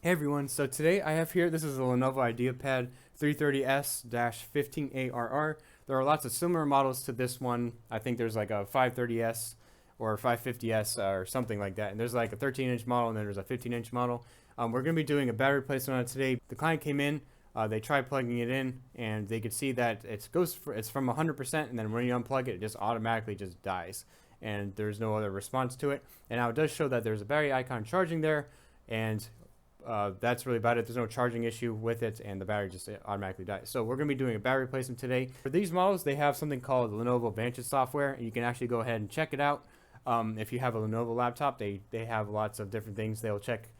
Hey everyone, so today I have here, this is the Lenovo Ideapad 330s-15ARR. There are lots of similar models to this one. I think there's like a 530s or 550s or something like that. And there's like a 13-inch model and then there's a 15-inch model. We're going to be doing a battery replacement on it today. The client came in, they tried plugging it in, and they could see that it's from 100%, and then when you unplug it, it just automatically just dies. And there's no other response to it. And now it does show that there's a battery icon charging there, and that's really about it. There's no charging issue with it, and the battery just automatically dies. So we're going to be doing a battery replacement today. For these models, they have something called Lenovo Vantage software, and you can actually go ahead and check it out. If you have a Lenovo laptop, they have lots of different things. They'll check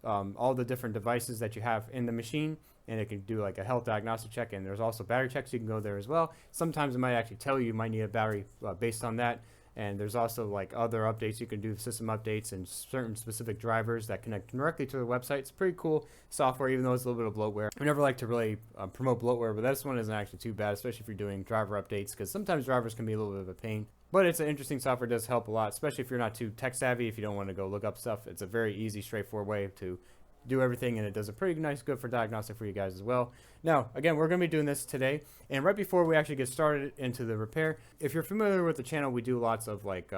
all the different devices that you have in the machine, and it can do like a health diagnostic check, and there's also battery checks. You can go there as well. Sometimes it might actually tell you might need a battery based on that. And there's also like other updates you can do, system updates and certain specific drivers that connect directly to the website. It's pretty cool software, even though it's a little bit of bloatware. We never like to really promote bloatware, but this one isn't actually too bad, especially if you're doing driver updates, because sometimes drivers can be a little bit of a pain. But it's an interesting software, does help a lot, especially if you're not too tech savvy, if you don't want to go look up stuff. It's a very easy, straightforward way to do everything, and it does a pretty nice good for diagnostic for you guys as well. Now again, we're going to be doing this today, and right before we actually get started into the repair, if you're familiar with the channel, we do lots of like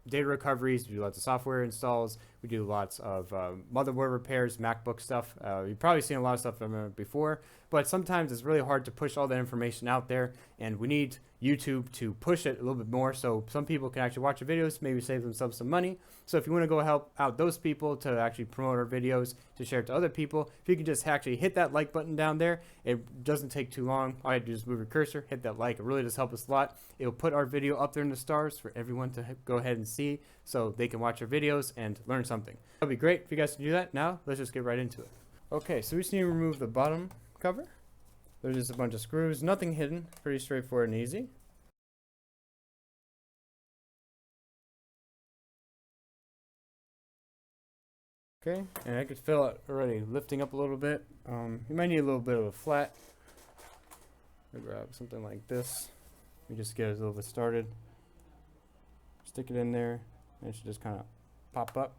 data recoveries, we do lots of software installs, we do lots of motherboard repairs, MacBook stuff. You've probably seen a lot of stuff from it before, but sometimes it's really hard to push all that information out there, and we need YouTube to push it a little bit more so some people can actually watch the videos, maybe save themselves some money. So if you want to go help out those people to actually promote our videos, to share it to other people, if you could just actually hit that like button down there, it doesn't take too long. All you have to do is move your cursor, hit that like. It really does help us a lot. It'll put our video up there in the stars for everyone to go ahead and see, so they can watch our videos and learn something. That'd be great if you guys can do that. Now let's just get right into it. Okay, so we just need to remove the bottom cover. There's just a bunch of screws, nothing hidden, pretty straightforward and easy. Okay, and I could feel it already lifting up a little bit. You might need a little bit of a flat. I'll grab something like this. We just get it a little bit started. Stick it in there, and it should just kind of pop up.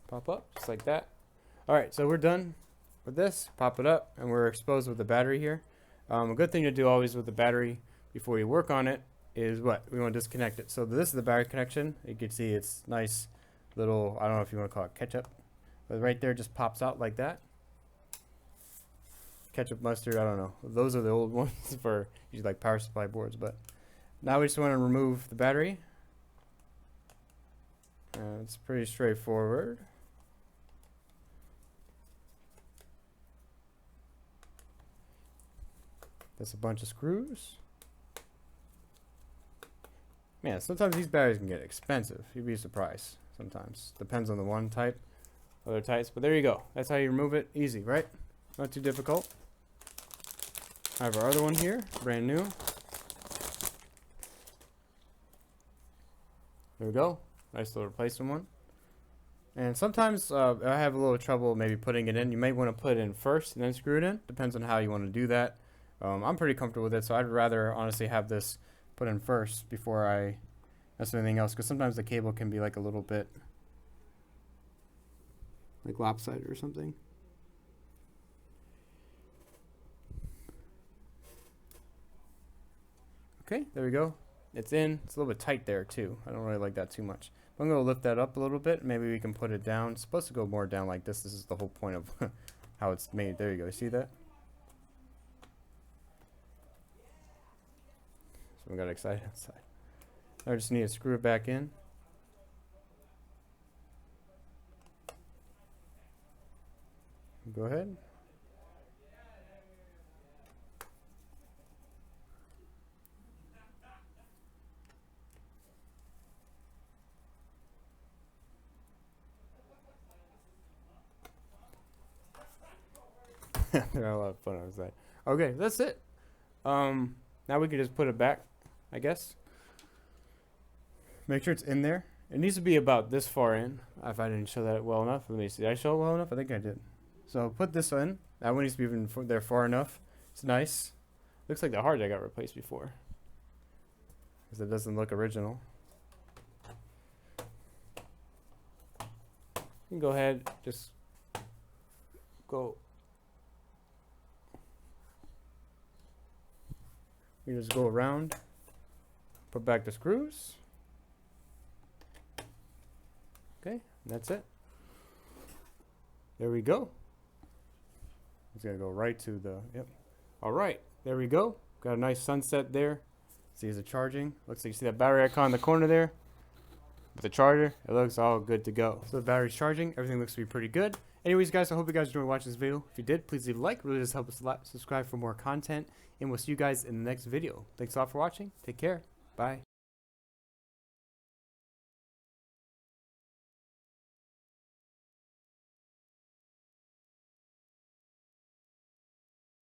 Pop up, just like that. Alright, so we're done with this. Pop it up, and we're exposed with the battery here. A good thing to do always with the battery before you work on it is what? We want to disconnect it. So this is the battery connection. You can see it's nice little, I don't know if you want to call it ketchup, but right there just pops out like that. Ketchup, mustard, I don't know. Those are the old ones for usually like power supply boards, but now we just want to remove the battery. It's pretty straightforward. That's a bunch of screws. Man, sometimes these batteries can get expensive. You'd be surprised sometimes. Depends on the one type, other types. But there you go. That's how you remove it. Easy, right? Not too difficult. I have our other one here, brand new. There we go. Nice little replacement one. And sometimes I have a little trouble maybe putting it in. You might want to put it in first and then screw it in. Depends on how you want to do that. I'm pretty comfortable with it, so I'd rather honestly have this put in first before I mess with anything else, because sometimes the cable can be like a little bit like lopsided or something. Okay, there we go. It's in. It's a little bit tight there too. I don't really like that too much. But I'm going to lift that up a little bit. Maybe we can put it down. It's supposed to go more down like this. This is the whole point of how it's made. There you go. See that? We got excited outside. I just need to screw it back in. Go ahead. They're a lot of fun outside. Okay, that's it. Now we can just put it back, I guess. Make sure it's in there. It needs to be about this far in. If I didn't show that well enough, let me see. Did I show it well enough? I think I did. So put this in. That one needs to be even there far enough. It's nice. Looks like the hard drive got replaced before, because it doesn't look original. You can go ahead, just go. You just go around, put back the screws. Okay, and that's it. There we go. It's gonna go right to the, yep. All right, there we go. Got a nice sunset there. See, is it charging? Looks like you see that battery icon in the corner there. With the charger, it looks all good to go. So the battery's charging. Everything looks to be pretty good. Anyways, guys, I hope you guys enjoyed watching this video. If you did, please leave a like. Really does help us a lot. Subscribe for more content. And we'll see you guys in the next video. Thanks a lot for watching. Take care. Bye.